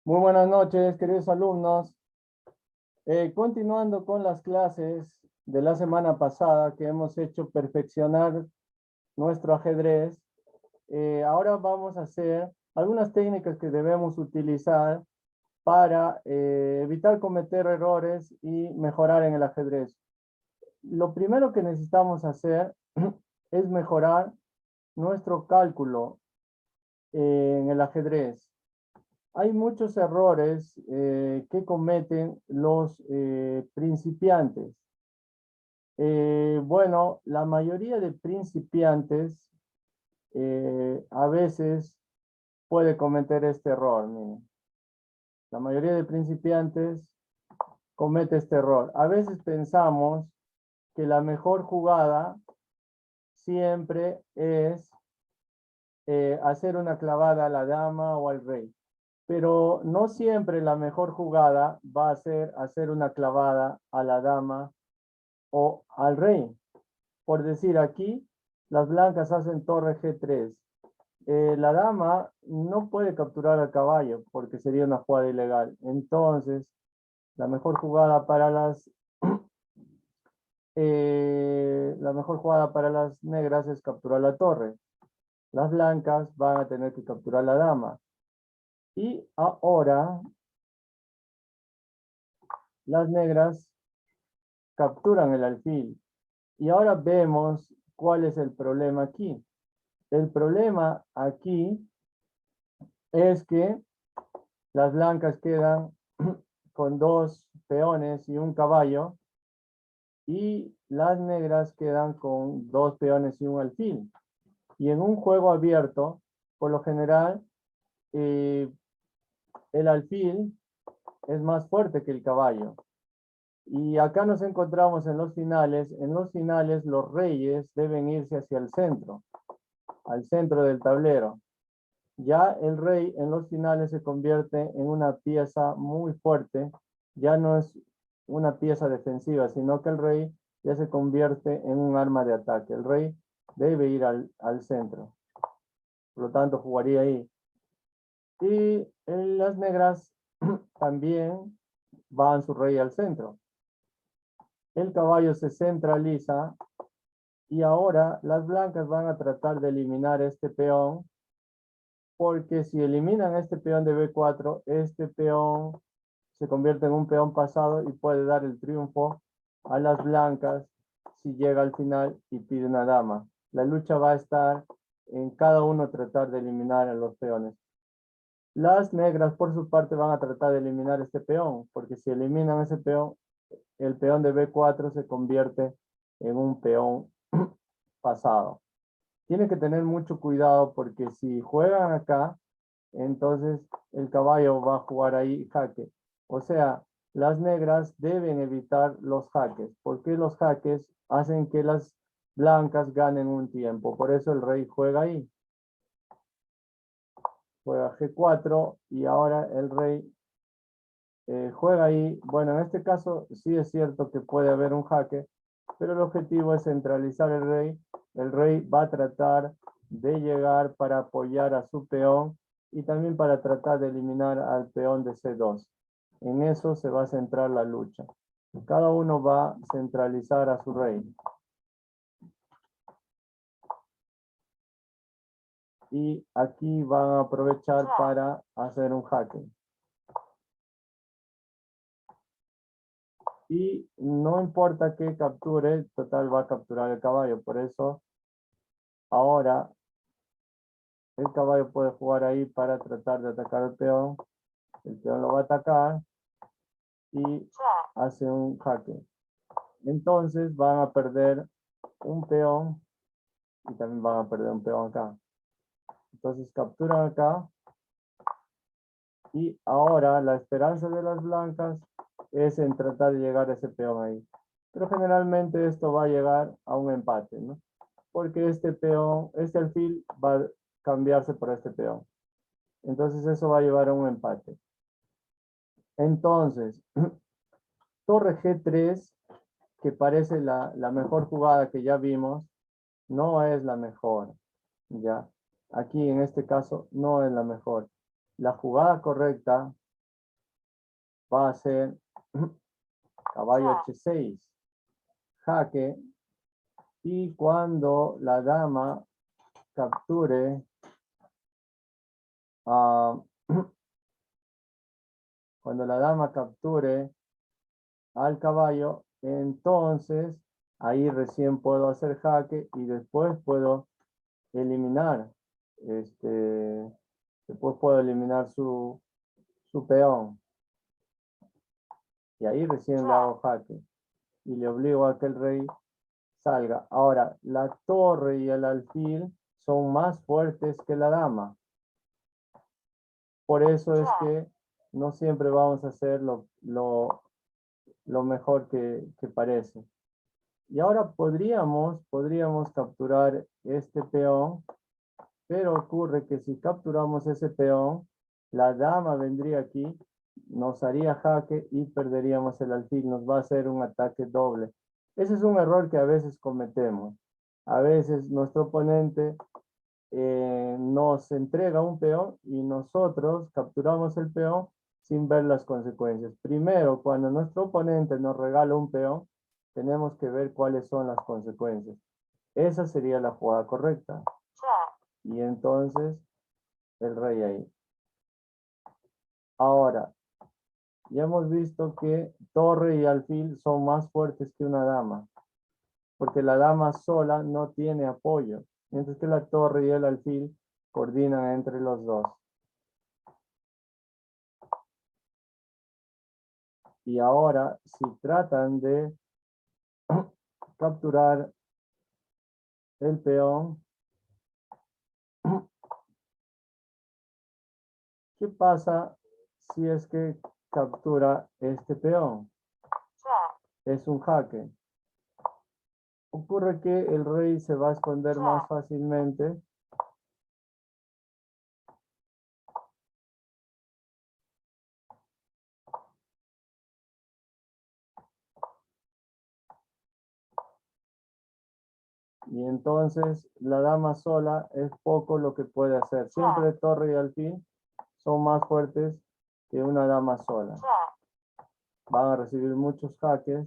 Muy buenas noches, queridos alumnos. Continuando con las clases de la semana pasada que hemos hecho perfeccionar nuestro ajedrez, ahora vamos a hacer algunas técnicas que debemos utilizar para evitar cometer errores y mejorar en el ajedrez. Lo primero que necesitamos hacer es mejorar nuestro cálculo en el ajedrez. Hay muchos errores que cometen los principiantes. Bueno, la mayoría de principiantes a veces puede cometer este error. Miren. La mayoría de principiantes comete este error. A veces pensamos que la mejor jugada siempre es hacer una clavada a la dama o al rey. Pero no siempre la mejor jugada va a ser hacer una clavada a la dama o al rey. Por decir aquí, las blancas hacen torre G3. La dama no puede capturar al caballo porque sería una jugada ilegal. Entonces, la mejor jugada para las negras es capturar la torre. Las blancas van a tener que capturar la dama. Y ahora las negras capturan el alfil. Y ahora vemos cuál es el problema aquí. El problema aquí es que las blancas quedan con dos peones y un caballo y las negras quedan con dos peones y un alfil. Y en un juego abierto, por lo general, el alfil es más fuerte que el caballo. Y acá nos encontramos en los finales. En los finales los reyes deben irse hacia el centro, al centro del tablero. Ya el rey en los finales se convierte en una pieza muy fuerte. Ya no es una pieza defensiva, sino que el rey ya se convierte en un arma de ataque. El rey debe ir al centro. Por lo tanto, jugaría ahí. Y en las negras también van su rey al centro. El caballo se centraliza y ahora las blancas van a tratar de eliminar este peón, porque si eliminan este peón de B4, este peón se convierte en un peón pasado y puede dar el triunfo a las blancas si llega al final y pide una dama. La lucha va a estar en cada uno tratar de eliminar a los peones. Las negras por su parte van a tratar de eliminar este peón, porque si eliminan ese peón, el peón de B4 se convierte en un peón pasado. Tiene que tener mucho cuidado porque si juegan acá, entonces el caballo va a jugar ahí jaque. O sea, las negras deben evitar los jaques, porque los jaques hacen que las blancas ganen un tiempo. Por eso el rey juega ahí. Juega G4 y ahora el rey juega ahí. Bueno, en este caso sí es cierto que puede haber un jaque, pero el objetivo es centralizar el rey. El rey va a tratar de llegar para apoyar a su peón y también para tratar de eliminar al peón de C2. En eso se va a centrar la lucha. Cada uno va a centralizar a su rey. Y aquí van a aprovechar para hacer un jaque. Y no importa que capture, total va a capturar el caballo. Por eso ahora el caballo puede jugar ahí para tratar de atacar al peón. El peón lo va a atacar y hace un jaque. Entonces van a perder un peón y también van a perder un peón acá. Entonces capturan acá y ahora la esperanza de las blancas es en tratar de llegar a ese peón ahí. Pero generalmente esto va a llegar a un empate, ¿no? Porque este peón, este alfil va a cambiarse por este peón. Entonces eso va a llevar a un empate. Entonces, torre G3, que parece la mejor jugada que ya vimos, no es la mejor, ¿ya? Aquí en este caso no es la mejor. La jugada correcta va a ser caballo H6, jaque, y cuando la dama capture cuando la dama capture al caballo, entonces ahí recién puedo hacer jaque y después puedo eliminar después puedo eliminar su peón, y ahí recién le hago jaque y le obligo a que el rey salga. Ahora, la torre y el alfil son más fuertes que la dama. Por eso es que no siempre vamos a hacer lo mejor que parece. Y ahora podríamos capturar este peón, pero ocurre que si capturamos ese peón, la dama vendría aquí, nos haría jaque y perderíamos el alfil, nos va a hacer un ataque doble. Ese es un error que a veces cometemos. A veces nuestro oponente nos entrega un peón y nosotros capturamos el peón sin ver las consecuencias. Primero, cuando nuestro oponente nos regala un peón, tenemos que ver cuáles son las consecuencias. Esa sería la jugada correcta. Y entonces, el rey ahí. Ahora, ya hemos visto que torre y alfil son más fuertes que una dama, porque la dama sola no tiene apoyo, mientras que la torre y el alfil coordinan entre los dos. Y ahora, si tratan de capturar el peón, ¿qué pasa si es que captura este peón? Es un jaque. Ocurre que el rey se va a esconder más fácilmente y entonces la dama sola es poco lo que puede hacer. Siempre torre y alfil son más fuertes que una dama sola. Van a recibir muchos jaques.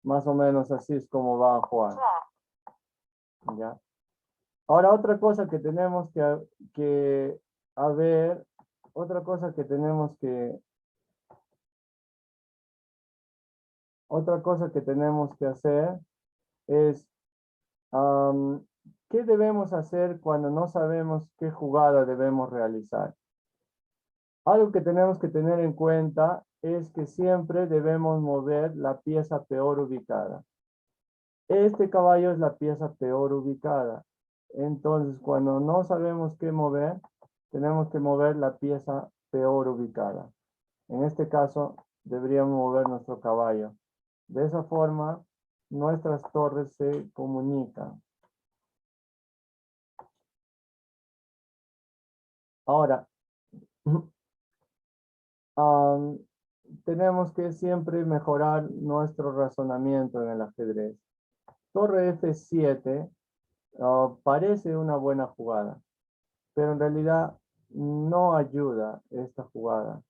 Más o menos así es como van a jugar. ¿Ya? Ahora otra cosa que tenemos que a ver, otra cosa que tenemos que hacer es ¿qué debemos hacer cuando no sabemos qué jugada debemos realizar? Algo que tenemos que tener en cuenta es que siempre debemos mover la pieza peor ubicada. Este caballo es la pieza peor ubicada. Entonces, cuando no sabemos qué mover, tenemos que mover la pieza peor ubicada. En este caso, deberíamos mover nuestro caballo. De esa forma, nuestras torres se comunican. Ahora, tenemos que siempre mejorar nuestro razonamiento en el ajedrez. Torre F7 parece una buena jugada, pero en realidad no ayuda esta jugada.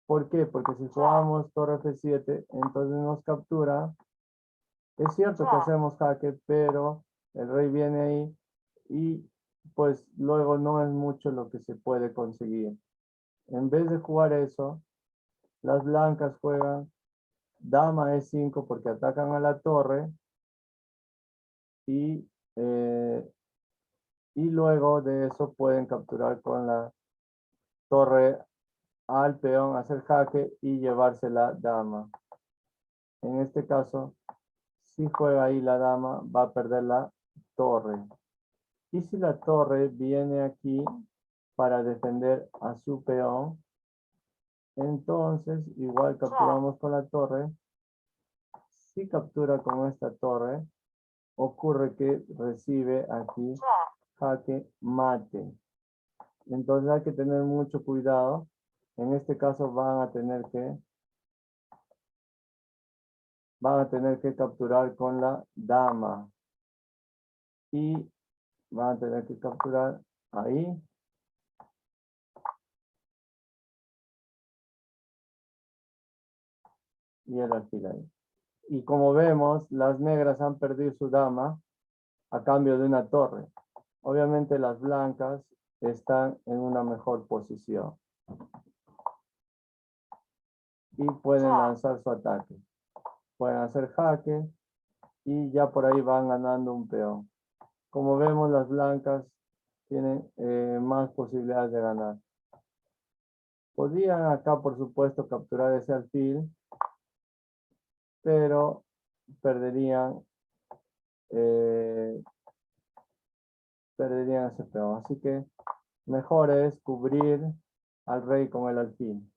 ¿Por qué? Porque si jugamos torre F7, entonces nos captura. Es cierto que hacemos jaque, pero el rey viene ahí y pues luego no es mucho lo que se puede conseguir. En vez de jugar eso, las blancas juegan dama E5 porque atacan a la torre y, y luego de eso pueden capturar con la torre al peón, hacer jaque y llevarse la dama. En este caso, si juega ahí la dama, va a perder la torre. Y si la torre viene aquí para defender a su peón, entonces igual capturamos con la torre. Si captura con esta torre, ocurre que recibe aquí jaque mate. Entonces hay que tener mucho cuidado. En este caso van a tener que van a tener que capturar con la dama. Y van a tener que capturar ahí. Y el alfil ahí. Y como vemos, las negras han perdido su dama a cambio de una torre. Obviamente las blancas están en una mejor posición. Y pueden lanzar su ataque. Pueden hacer jaque y ya por ahí van ganando un peón. Como vemos, las blancas tienen más posibilidades de ganar. Podrían acá, por supuesto, capturar ese alfil, pero perderían, perderían ese peón. Así que mejor es cubrir al rey con el alfil.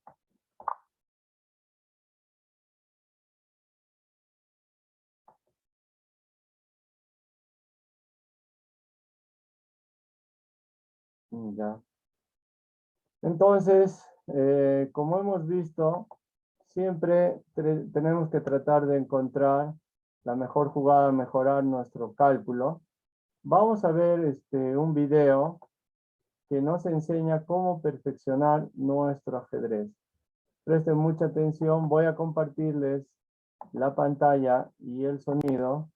Ya. Entonces, como hemos visto, siempre tenemos que tratar de encontrar la mejor jugada, mejorar nuestro cálculo. Vamos a ver un video que nos enseña cómo perfeccionar nuestro ajedrez. Presten mucha atención, voy a compartirles la pantalla y el sonido.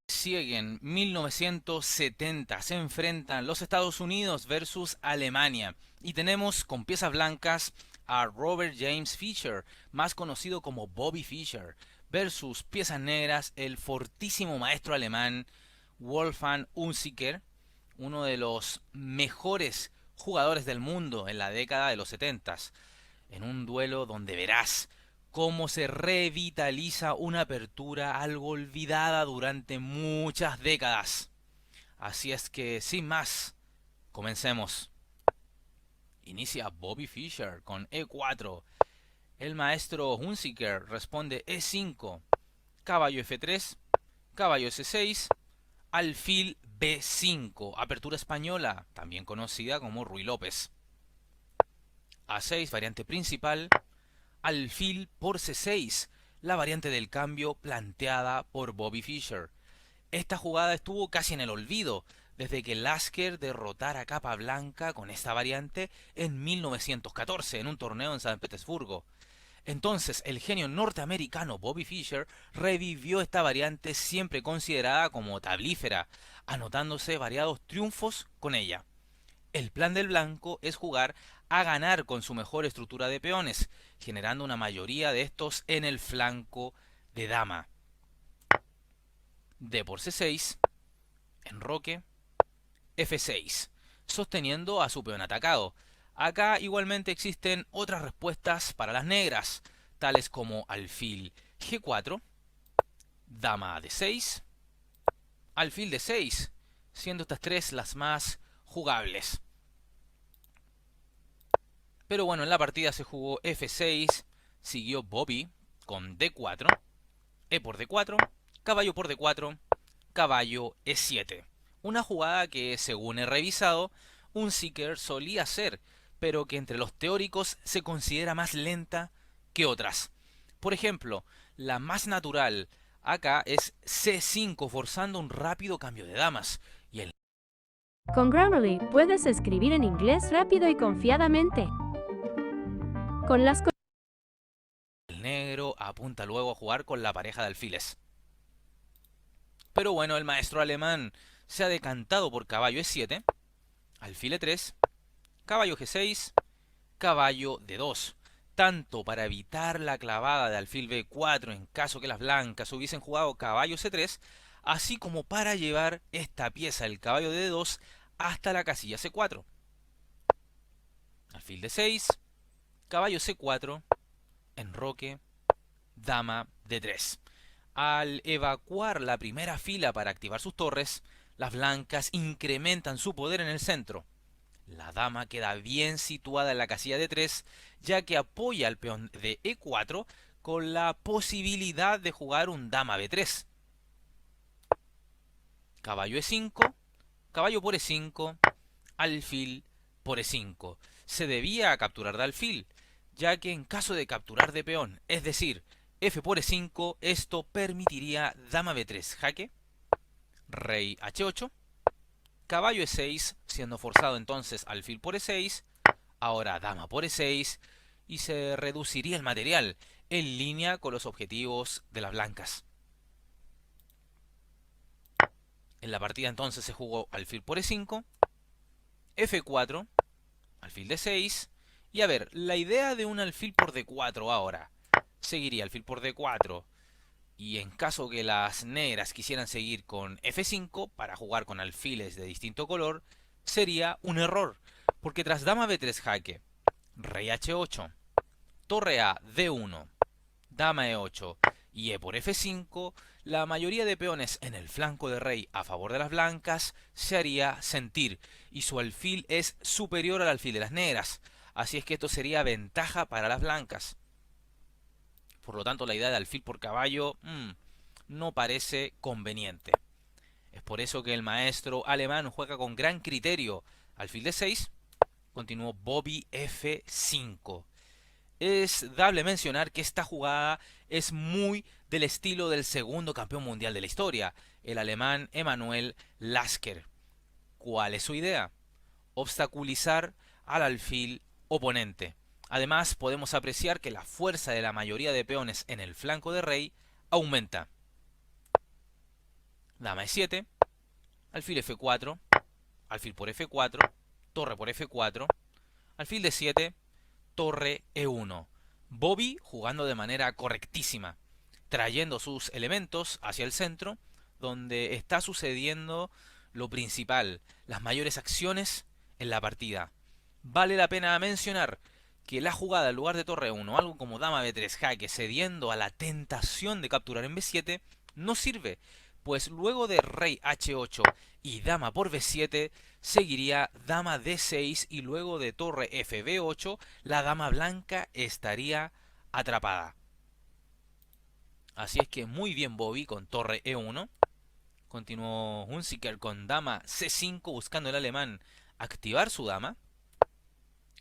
Siguen 1970, se enfrentan los Estados Unidos versus Alemania y tenemos con piezas blancas a Robert James Fischer, más conocido como Bobby Fischer, versus piezas negras el fortísimo maestro alemán Wolfgang Unziker, uno de los mejores jugadores del mundo en la década de los 70, en un duelo donde verás cómo se revitaliza una apertura algo olvidada durante muchas décadas. Así es que, sin más, comencemos. Inicia Bobby Fischer con E4. El maestro Hunziker responde E5, caballo F3, caballo S6, alfil B5, apertura española, también conocida como Ruy López. A6, variante principal, alfil por C6, la variante del cambio planteada por Bobby Fischer. Esta jugada estuvo casi en el olvido, desde que Lasker derrotara a Capa Blanca con esta variante en 1914 en un torneo en San Petersburgo. Entonces, el genio norteamericano Bobby Fischer revivió esta variante siempre considerada como tablífera, anotándose variados triunfos con ella. El plan del blanco es jugar a ganar con su mejor estructura de peones, generando una mayoría de estos en el flanco de dama. D por C6, enroque, F6, sosteniendo a su peón atacado. Acá igualmente existen otras respuestas para las negras, tales como alfil G4, dama D6, alfil D6, siendo estas tres las más jugables. Pero bueno, en la partida se jugó F6, siguió Bobby con D4, E por D4, caballo por D4, caballo E7. Una jugada que, según he revisado, Unziker solía hacer, pero que entre los teóricos se considera más lenta que otras. Por ejemplo, la más natural acá es C5, forzando un rápido cambio de damas. Y el Con Grammarly puedes escribir en inglés rápido y confiadamente. Con las negro apunta luego a jugar con la pareja de alfiles. Pero bueno, el maestro alemán se ha decantado por caballo E7, alfil E3, caballo G6, caballo D2. Tanto para evitar la clavada de alfil B4 en caso que las blancas hubiesen jugado caballo C3, así como para llevar esta pieza, el caballo de D2, hasta la casilla C4. Alfil D6, caballo C4, enroque, dama D3. Al evacuar la primera fila para activar sus torres, las blancas incrementan su poder en el centro. La dama queda bien situada en la casilla de 3, ya que apoya al peón de E4 con la posibilidad de jugar un dama B3. Caballo E5, caballo por E5, alfil por E5. Se debía capturar de alfil, ya que en caso de capturar de peón, es decir, f por e5, esto permitiría dama b3 jaque, rey h8, caballo e6, siendo forzado entonces alfil por e6, ahora dama por e6, y se reduciría el material en línea con los objetivos de las blancas. En la partida entonces se jugó alfil por e5, f4, alfil d6, y a ver, la idea de un alfil por d4 ahora, seguiría alfil por d4, y en caso que las negras quisieran seguir con f5 para jugar con alfiles de distinto color, sería un error, porque tras dama b3 jaque, rey h8, torre a d1, dama e8 y e por f5, la mayoría de peones en el flanco de rey a favor de las blancas se haría sentir, y su alfil es superior al alfil de las negras, así es que esto sería ventaja para las blancas. Por lo tanto, la idea de alfil por caballo no parece conveniente. Es por eso que el maestro alemán juega con gran criterio alfil d6, continuó Bobby f5. Es dable mencionar que esta jugada es muy del estilo del segundo campeón mundial de la historia, el alemán Emanuel Lasker. ¿Cuál es su idea? Obstaculizar al alfil oponente. Además, podemos apreciar que la fuerza de la mayoría de peones en el flanco de rey aumenta. Dama e7, alfil f4, alfil por f4, torre por f4, alfil d7, torre e1. Bobby jugando de manera correctísima, trayendo sus elementos hacia el centro, donde está sucediendo lo principal, las mayores acciones en la partida. Vale la pena mencionar que la jugada en lugar de torre 1, algo como dama b3 jaque, cediendo a la tentación de capturar en b7, no sirve, pues luego de rey h8 y dama por b7, seguiría dama d6 y luego de torre fb8, la dama blanca estaría atrapada. Así es que muy bien Bobby con torre e1. Continuó Hunziker con dama c5 buscando el alemán activar su dama.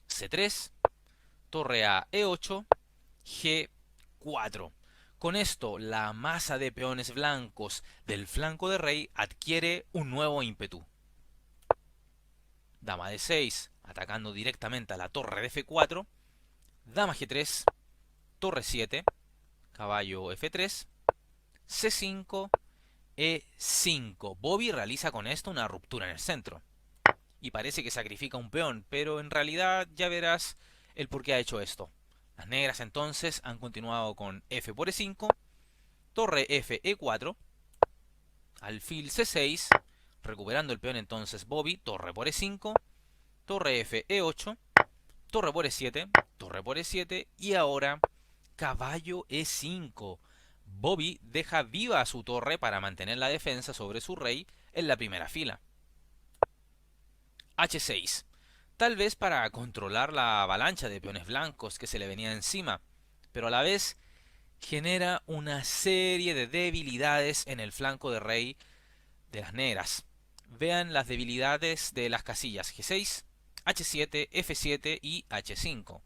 c3, torre a e8, g4. Con esto, la masa de peones blancos del flanco de rey adquiere un nuevo ímpetu. Dama d6, atacando directamente a la torre de f4. Dama g3, torre 7, caballo f3, c5, e5. Bobby realiza con esto una ruptura en el centro. Y parece que sacrifica un peón, pero en realidad ya verás el por qué ha hecho esto. Las negras entonces han continuado con f por e5, torre f e4, alfil c6, recuperando el peón entonces Bobby, torre por e5, torre f e8, torre por e7, torre por e7 y ahora caballo e5. Bobby deja viva a su torre para mantener la defensa sobre su rey en la primera fila. h6. Tal vez para controlar la avalancha de peones blancos que se le venía encima, pero a la vez genera una serie de debilidades en el flanco de rey de las negras. Vean las debilidades de las casillas g6, h7, f7 y h5.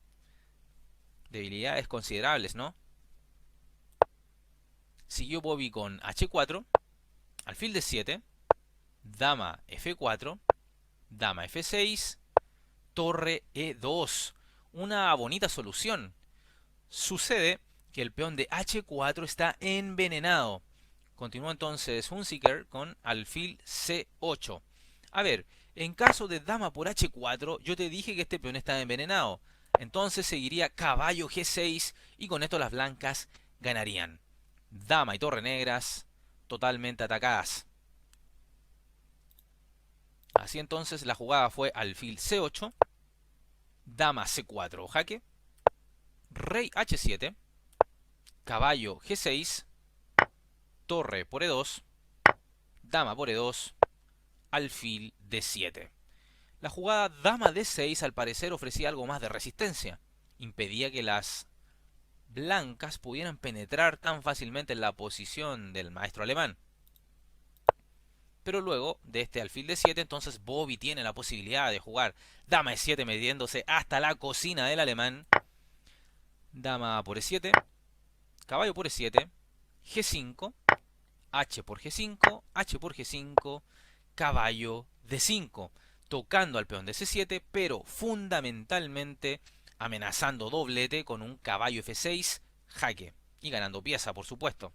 Debilidades considerables, ¿no? Siguió Bobby con h4, alfil d7, dama f4, dama f6, torre e2. Una bonita solución. Sucede que el peón de h4 está envenenado. Continúa entonces Hunziker con alfil c8. A ver, en caso de dama por h4, yo te dije que este peón está envenenado. Entonces seguiría caballo g6 y con esto las blancas ganarían. Dama y torre negras totalmente atacadas. Así entonces la jugada fue alfil c8, dama c4 jaque, rey h7, caballo g6, torre por e2, dama por e2, alfil d7. La jugada dama d6 al parecer ofrecía algo más de resistencia. Impedía que las blancas pudieran penetrar tan fácilmente en la posición del maestro alemán. Pero luego de este alfil d7, entonces Bobby tiene la posibilidad de jugar dama e7 metiéndose hasta la cocina del alemán. dama por E7, caballo por E7, G5, H por G5, H por G5, caballo D5, tocando al peón de C7, pero fundamentalmente amenazando doblete con un caballo F6, jaque, y ganando pieza, por supuesto.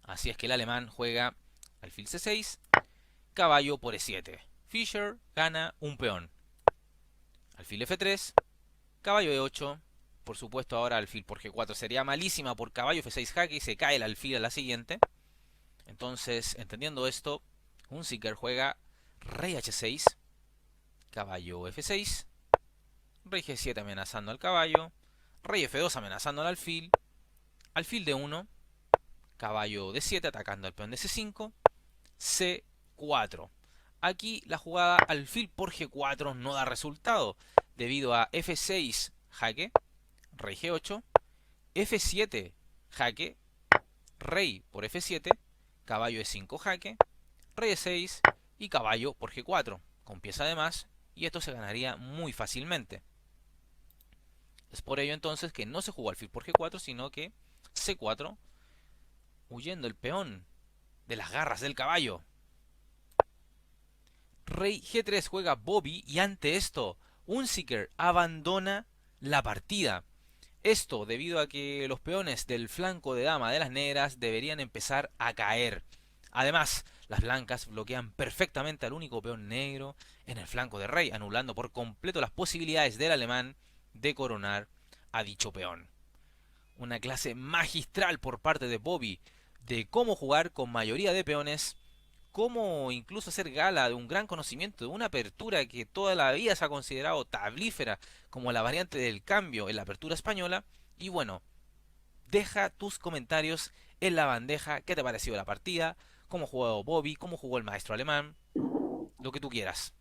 Así es que el alemán juega alfil C6, caballo por E7. Fischer gana un peón. Alfil F3, caballo E8. Por supuesto ahora alfil por G4 sería malísima por caballo F6 jaque y se cae el alfil a la siguiente. Entonces, entendiendo esto, Hunziker juega rey H6, caballo F6, rey G7 amenazando al caballo, rey F2 amenazando al alfil, alfil D1, caballo D7 atacando al peón de C5, C4. Aquí la jugada alfil por G4 no da resultado, debido a F6 jaque, rey G8, F7 jaque, rey por F7, caballo E5 jaque, rey E6 y caballo por G4, con pieza de más, y esto se ganaría muy fácilmente. Es por ello entonces que no se jugó alfil por G4, sino que C4, huyendo el peón de las garras del caballo. Rey G3 juega Bobby y ante esto, Hunziker abandona la partida. Esto debido a que los peones del flanco de dama de las negras deberían empezar a caer. Además, las blancas bloquean perfectamente al único peón negro en el flanco de rey, anulando por completo las posibilidades del alemán de coronar a dicho peón. Una clase magistral por parte de Bobby de cómo jugar con mayoría de peones, cómo incluso hacer gala de un gran conocimiento de una apertura que toda la vida se ha considerado tablífera como la variante del cambio en la apertura española. Y bueno, deja tus comentarios en la bandeja, qué te ha parecido la partida, cómo jugó Bobby, cómo jugó el maestro alemán, lo que tú quieras.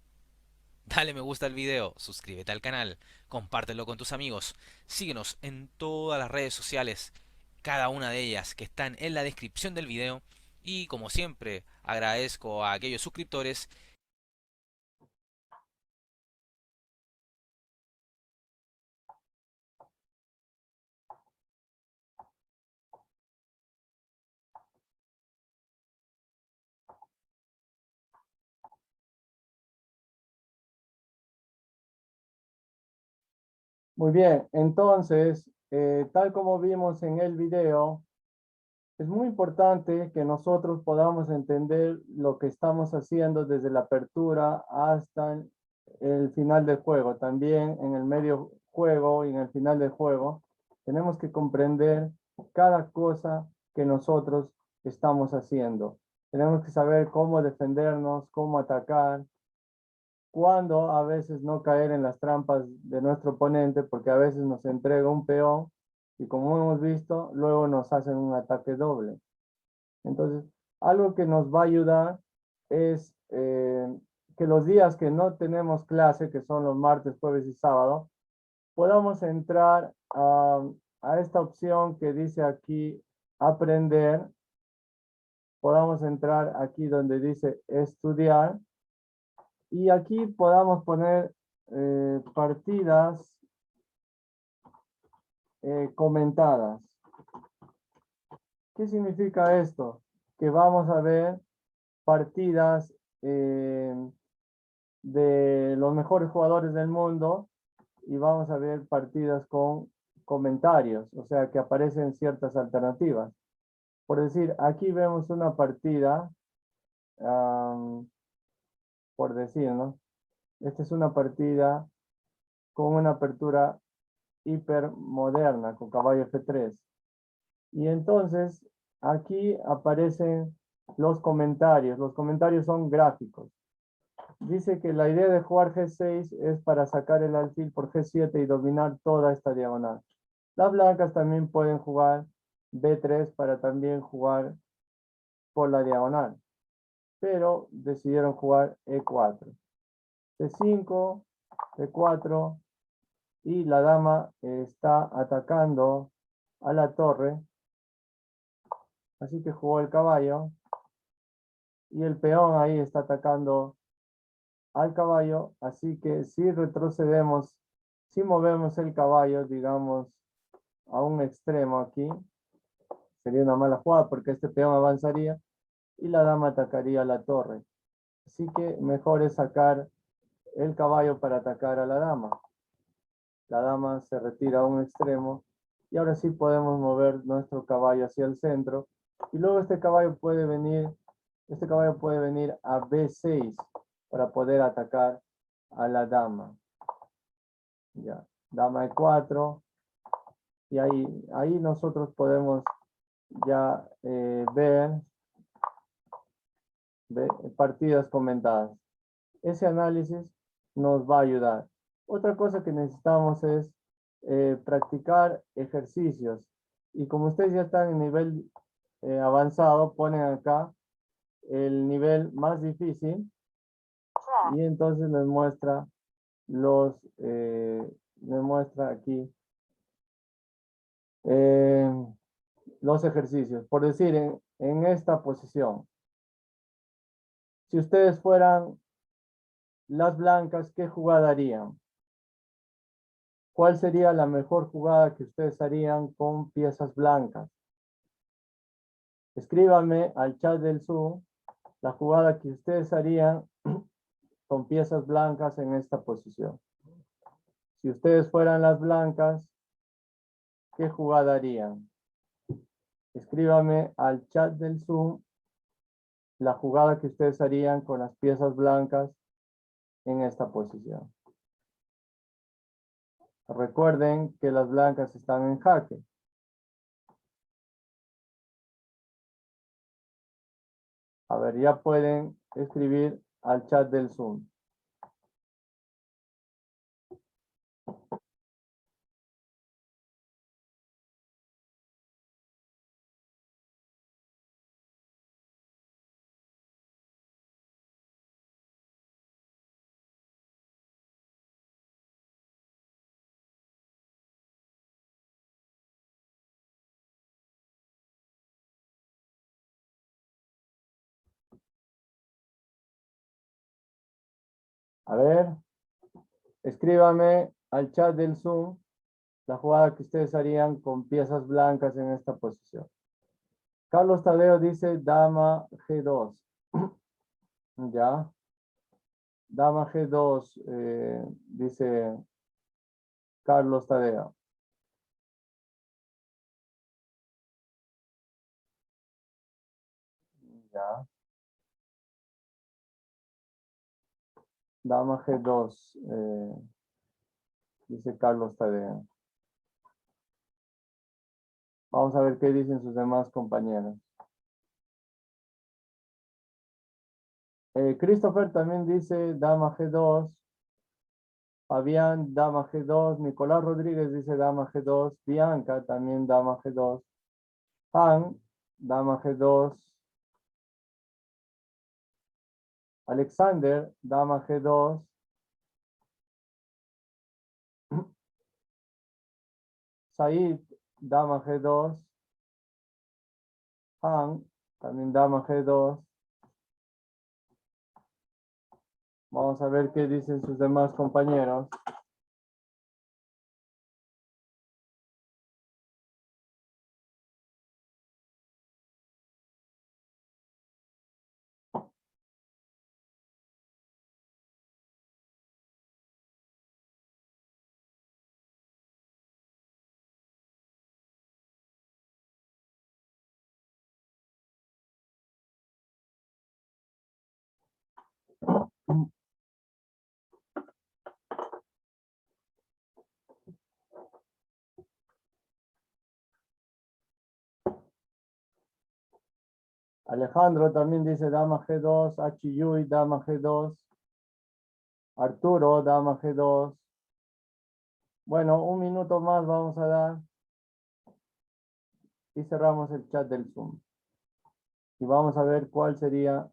Dale me gusta al video, suscríbete al canal, compártelo con tus amigos, síguenos en todas las redes sociales, cada una de ellas que están en la descripción del video. Y como siempre, agradezco a aquellos suscriptores. Muy bien, entonces, tal como vimos en el video, es muy importante que nosotros podamos entender lo que estamos haciendo desde la apertura hasta el final del juego. También en el medio juego y en el final del juego, tenemos que comprender cada cosa que nosotros estamos haciendo. Tenemos que saber cómo defendernos, cómo atacar, cuándo a veces no caer en las trampas de nuestro oponente, porque a veces nos entrega un peón y como hemos visto, luego nos hacen un ataque doble. Entonces, algo que nos va a ayudar es que los días que no tenemos clase, que son los martes, jueves y sábado, podamos entrar a esta opción que dice aquí aprender, podamos entrar aquí donde dice estudiar y aquí podamos poner partidas comentadas. ¿Qué significa esto? Que vamos a ver partidas de los mejores jugadores del mundo y vamos a ver partidas con comentarios, o sea que aparecen ciertas alternativas. Por decir, aquí vemos una partida, por decir, ¿no? Esta es una partida con una apertura hipermoderna, con caballo F3. Y entonces, aquí aparecen los comentarios. Los comentarios son gráficos. Dice que la idea de jugar G6 es para sacar el alfil por G7 y dominar toda esta diagonal. Las blancas también pueden jugar B3 para también jugar por la diagonal, pero decidieron jugar E4. C5, C4 y la dama está atacando a la torre, así que jugó el caballo y el peón ahí está atacando al caballo, así que si Si movemos el caballo, digamos, a un extremo aquí, sería una mala jugada porque este peón avanzaría y la dama atacaría la torre. Así que mejor es sacar el caballo para atacar a la dama. La dama se retira a un extremo y ahora sí podemos mover nuestro caballo hacia el centro. Y luego este caballo puede venir a B6 para poder atacar a la dama. Ya, dama E4. Y ahí nosotros podemos ya ver partidas comentadas. Ese análisis nos va a ayudar. Otra cosa que necesitamos es practicar ejercicios. Y como ustedes ya están en nivel avanzado, ponen acá el nivel más difícil y entonces les muestra aquí los ejercicios. Por decir, en esta posición, si ustedes fueran las blancas, ¿qué jugada harían? ¿Cuál sería la mejor jugada que ustedes harían con piezas blancas? Escríbanme al chat del Zoom la jugada que ustedes harían con piezas blancas en esta posición. Si ustedes fueran las blancas, ¿qué jugada harían? Escríbanme al chat del Zoom la jugada que ustedes harían con las piezas blancas en esta posición. Recuerden que las blancas están en jaque. A ver, ya pueden escribir al chat del Zoom. A ver, escríbame al chat del Zoom la jugada que ustedes harían con piezas blancas en esta posición. Carlos Tadeo dice dama G2. Ya. Dama G2, dice Carlos Tadeo. Ya. Dama G2, dice Carlos Tadeo. Vamos a ver qué dicen sus demás compañeros. Christopher también dice dama G2. Fabián, dama G2. Nicolás Rodríguez dice dama G2. Bianca también dama G2. Han, dama G2. Alexander, dama G2. Said, dama G2. Han, también dama G2. Vamos a ver qué dicen sus demás compañeros. Alejandro también dice dama G2. Achiyuy, dama G2. Arturo, dama G2. Bueno, un minuto más vamos a dar. Y cerramos el chat del Zoom. Y vamos a ver cuál sería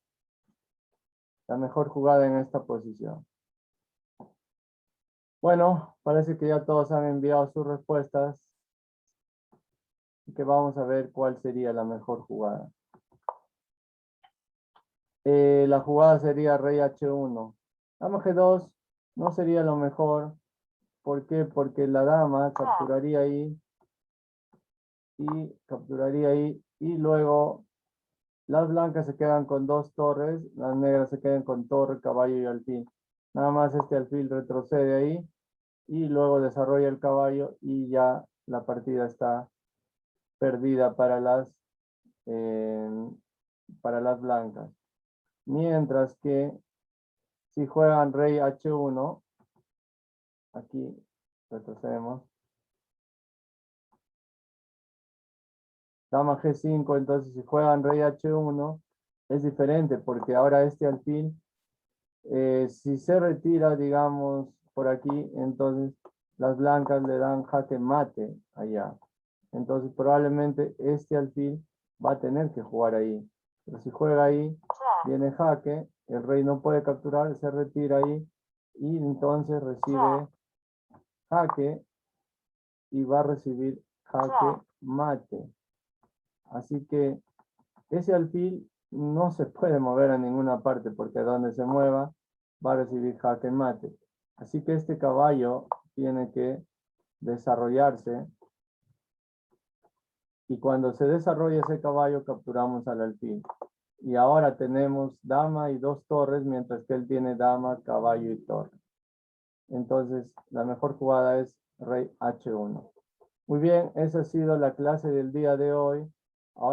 la mejor jugada en esta posición. Bueno, parece que ya todos han enviado sus respuestas. Y que vamos a ver cuál sería la mejor jugada. La jugada sería rey H1. Dama G2 no sería lo mejor. ¿Por qué? Porque la dama capturaría ahí y luego las blancas se quedan con 2 torres, las negras se quedan con torre, caballo y alfil. Nada más este alfil retrocede ahí y luego desarrolla el caballo y ya la partida está perdida para las blancas. Mientras que si juegan rey H1, aquí retrocedemos, dama G5, entonces si juegan rey H1 es diferente porque ahora este alfil, si se retira, digamos, por aquí, entonces las blancas le dan jaque mate allá. Entonces probablemente este alfil va a tener que jugar ahí. Pero si juega ahí, viene jaque, el rey no puede capturar, se retira ahí y entonces recibe jaque y va a recibir jaque mate. Así que ese alfil no se puede mover a ninguna parte porque donde se mueva va a recibir jaque mate. Así que este caballo tiene que desarrollarse y cuando se desarrolla ese caballo capturamos al alfil. Y ahora tenemos dama y 2 torres mientras que él tiene dama, caballo y torre. Entonces la mejor jugada es rey H1. Muy bien, esa ha sido la clase del día de hoy. Ahora